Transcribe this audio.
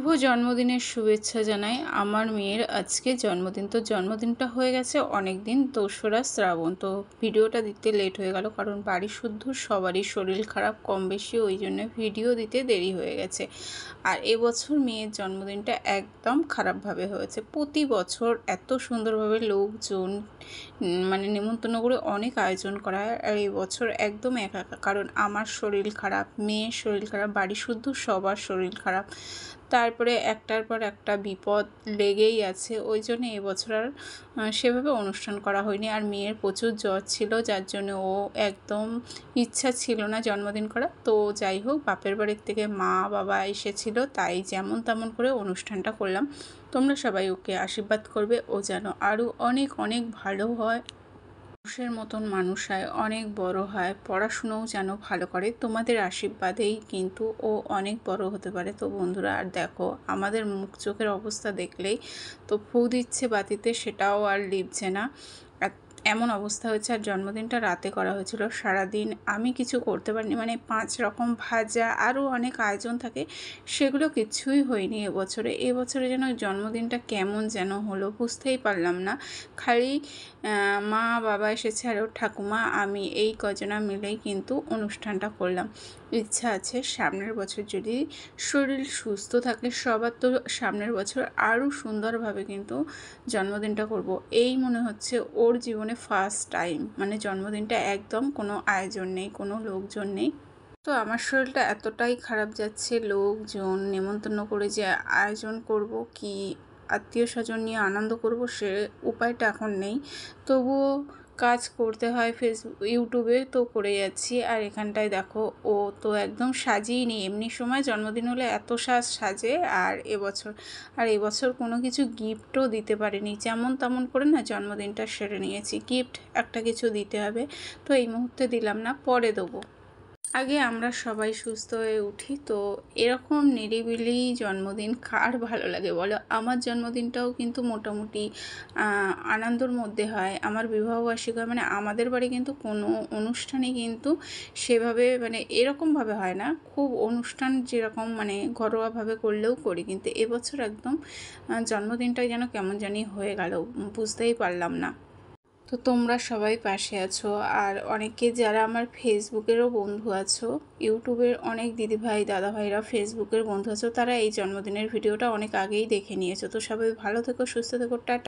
শুভ জন্মদিনের শুভেচ্ছা জানাই। আমার মেয়ের আজকে জন্মদিন। তো জন্মদিনটা হয়ে গেছে অনেক দিন, ২রা শ্রাবণ। তো ভিডিওটা দিতে লেট হয়ে গেল, কারণ বাড়ি শুদ্ধ সবারই শরীর খারাপ কম বেশি, ওই জন্য ভিডিও দিতে দেরি হয়ে গেছে। আর এবছর মেয়ের জন্মদিনটা একদম খারাপভাবে হয়েছে। প্রতি বছর এত সুন্দরভাবে লোকজন মানে নেমন্তন্ন করে অনেক আয়োজন করা হয়, আর এই বছর একদম একা একা। কারণ আমার শরীর খারাপ, মেয়ের শরীর খারাপ, বাড়ি শুদ্ধ সবার শরীর খারাপ, তারপরে একটার পর একটা বিপদ লেগেই আছে। ওই জন্য এবছর আর সেভাবে অনুষ্ঠান করা হয়নি। আর মেয়ের প্রচুর জ্বর ছিল, যার জন্য ও একদম ইচ্ছা ছিল না জন্মদিন করা। তো যাই হোক, বাপের বাড়ির থেকে মা বাবা এসেছিল, তাই যেমন তেমন করে অনুষ্ঠানটা করলাম। তোমরা সবাই ওকে আশীর্বাদ করবে, ও যেন আরও অনেক অনেক ভালো হয়, মানুষের মতন মানুষ হয়, অনেক বড় হয়, পড়াশুনোও যেন ভালো করে। তোমাদের আশীর্বাদেই কিন্তু ও অনেক বড় হতে পারে। তো বন্ধুরা, আর দেখো আমাদের মুখ চোখের অবস্থা দেখলেই তো ফু দিচ্ছে বাতিতে, সেটাও আর লিভছে না, এমন অবস্থা হয়েছে। আর জন্মদিনটা রাতে করা হয়েছিল, সারাদিন আমি কিছু করতে পারিনি। মানে 5 রকম ভাজা, আরও অনেক আয়োজন থাকে, সেগুলো কিছুই হয়নি এবছরে। এবছরে যেন জন্মদিনটা কেমন যেন হলো, বুঝতেই পারলাম না। খালি মা বাবা এসেছে আর ওর ঠাকুমা, আমি এই কজনা মিলেই কিন্তু অনুষ্ঠানটা করলাম। ইচ্ছা আছে সামনের বছর যদি শরীর সুস্থ থাকে সবার, তো সামনের বছর আরও সুন্দরভাবে কিন্তু জন্মদিনটা করব। এই মনে হচ্ছে ওর জীবনে ফার্স্ট টাইম, মানে জন্মদিনটা একদম কোনো আয়োজন নেই, কোনো লোকজন নেই। তো আমার শরীরটা এতটাই খারাপ যাচ্ছে, লোকজন নেমন্তন্ন করে যে আয়োজন করব, কি আত্মীয় স্বজন নিয়ে আনন্দ করব, সে উপায়টা এখন নেই। তবুও কাজ করতে হয়, ফেসবুক ইউটিউবে তো করে যাচ্ছি। আর এখানটায় দেখো, ও তো একদম সাজিয়ে নি, এমনি সময় জন্মদিন হলে এত সাজে। আর এবছর কোনো কিছু গিফটও দিতে পারিনি, যেমন তেমন করে না জন্মদিনটা সেরে নিয়েছি। গিফট একটা কিছু দিতে হবে, তো এই মুহূর্তে দিলাম না, পরে দেবো। আগে আমরা সবাই সুস্থ হয়ে উঠি। তো এরকম নিরিবিলি জন্মদিন কার ভালো লাগে বলো? আমার জন্মদিনটাও কিন্তু মোটামুটি আনন্দর মধ্যে হয়। আমার বিবাহবার্ষিকী হয়, মানে আমাদের বাড়ি কিন্তু কোনো অনুষ্ঠানই কিন্তু সেভাবে মানে এরকমভাবে হয় না। খুব অনুষ্ঠান যেরকম মানে ঘরোয়াভাবে করলেও করি, কিন্তু এবছর একদম জন্মদিনটাই যেন কেমন জানি হয়ে গেল, বুঝতেই পারলাম না। তো তোমরা সবাই পাশে আছো, আর অনেকে যারা আমার ফেসবুকেরও বন্ধু আছো, ইউটিউবের অনেক দিদিভাই দাদাভাইরা ফেসবুকের বন্ধু আছো, তারা এই জন্মদিনের ভিডিওটা অনেক আগেই দেখে নিয়েছো। তো সবাই ভালো থেকো, সুস্থ থেকো, টাটা।